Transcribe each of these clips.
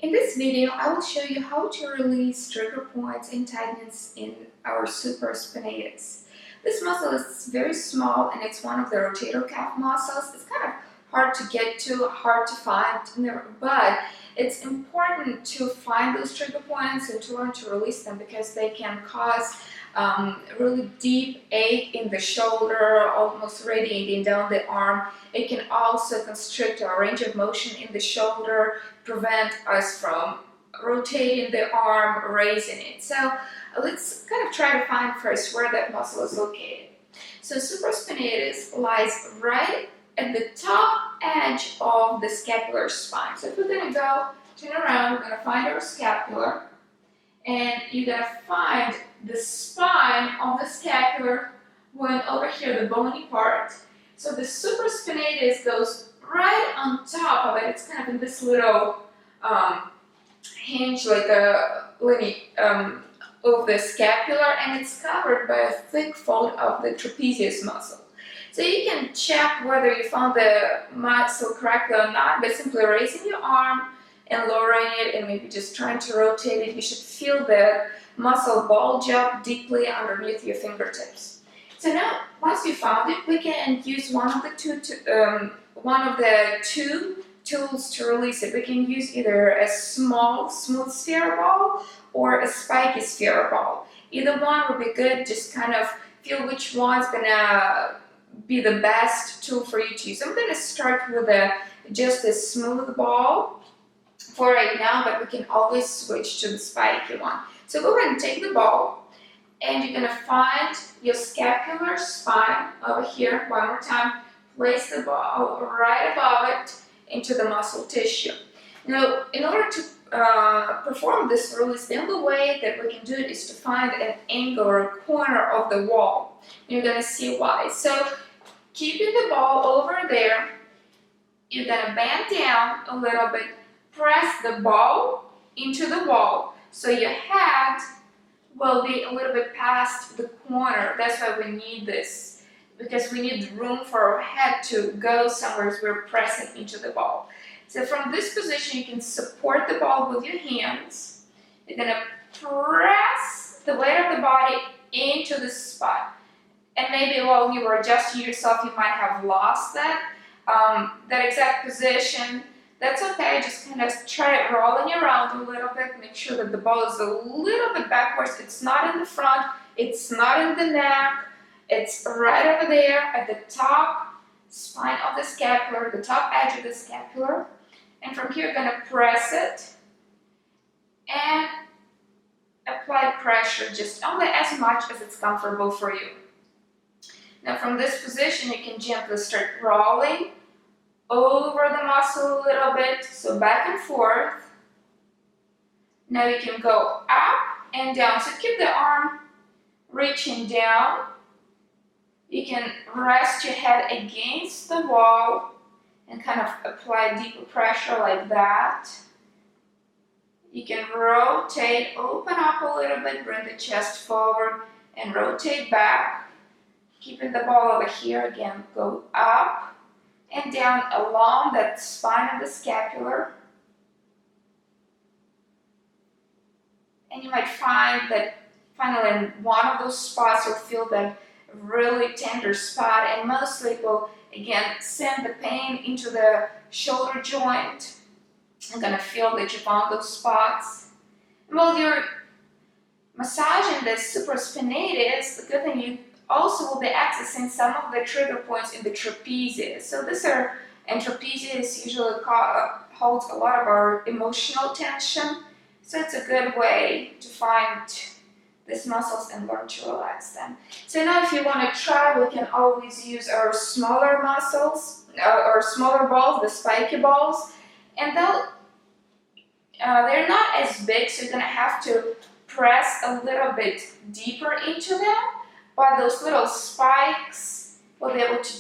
In this video, I will show you how to release trigger points and tightness in our supraspinatus. This muscle is very small and it's one of the rotator cuff muscles. It's kind of hard to get to, hard to find, but it's important to find those trigger points and to learn to release them because they can cause really deep ache in the shoulder, almost radiating down the arm. It can also constrict our range of motion in the shoulder, prevent us from rotating the arm, raising it. So let's kind of try to find first where that muscle is located. So supraspinatus lies right at the top edge of the scapular spine. So if we're going to go turn around, we're going to find our scapular, and you're going to find the spine of the scapular going over here, the bony part. So the supraspinatus goes right on top of it. It's kind of in this little hinge, like a of the scapular, and it's covered by a thick fold of the trapezius muscle. So you can check whether you found the muscle correctly or not by simply raising your arm and lowering it and maybe just trying to rotate it. You should feel the muscle bulge up deeply underneath your fingertips. So now, once you found it, we can use one of the two tools to release it. We can use either a small, smooth sphere ball or a spiky sphere ball. Either one would be good. Just kind of feel which one's gonna be the best tool for you to use. I'm gonna start with just a smooth ball for right now, but we can always switch to the spiky one. So go ahead and take the ball, and you're gonna find your scapular spine over here. One more time, place the ball right above it into the muscle tissue. Now, in order to perform this release, the only way that we can do it is to find an angle or a corner of the wall. You're gonna see why. So, keeping the ball over there, you're gonna bend down a little bit, press the ball into the wall, so your head will be a little bit past the corner. That's why we need this, because we need room for our head to go somewhere as we're pressing into the ball. So from this position, you can support the ball with your hands. You're gonna press the weight of the body into the spot. And maybe while you were adjusting yourself, you might have lost that exact position. That's okay, just kind of try rolling around a little bit, make sure that the ball is a little bit backwards. It's not in the front, it's not in the neck, it's right over there at the top spine of the scapular, the top edge of the scapular. And from here, you're going to press it and apply pressure, just only as much as it's comfortable for you. Now from this position, you can gently start rolling over the muscle a little bit, so back and forth. Now you can go up and down, so keep the arm reaching down. You can rest your head against the wall and kind of apply deeper pressure like that. You can rotate, open up a little bit, bring the chest forward and rotate back. Keeping the ball over here, again, go up and down along that spine of the scapular. And you might find that finally in one of those spots you'll feel that really tender spot, and mostly it will again send the pain into the shoulder joint. I'm gonna feel that you found those spots. And while you're massaging the supraspinatus, the good thing, you also will be accessing some of the trigger points in the trapezius. So trapezius usually holds a lot of our emotional tension. So it's a good way to find these muscles and learn to relax them. So now if you want to try, we can always use our smaller muscles, our smaller balls, the spiky balls, and they're not as big, so you're going to have to press a little bit deeper into them, but those little spikes will be able to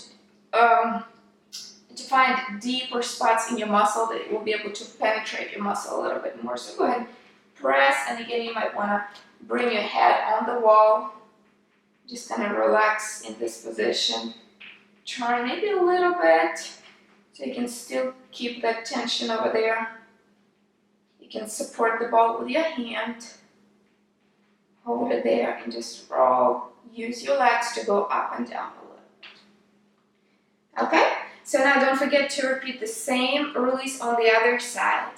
find deeper spots in your muscle that will be able to penetrate your muscle a little bit more. So go ahead and press, and again you might want to bring your head on the wall. Just kind of relax in this position. Turn maybe a little bit so you can still keep that tension over there. can support the ball with your hand. Hold it there and just roll. Use your legs to go up and down a little. Okay? So now don't forget to repeat the same release on the other side.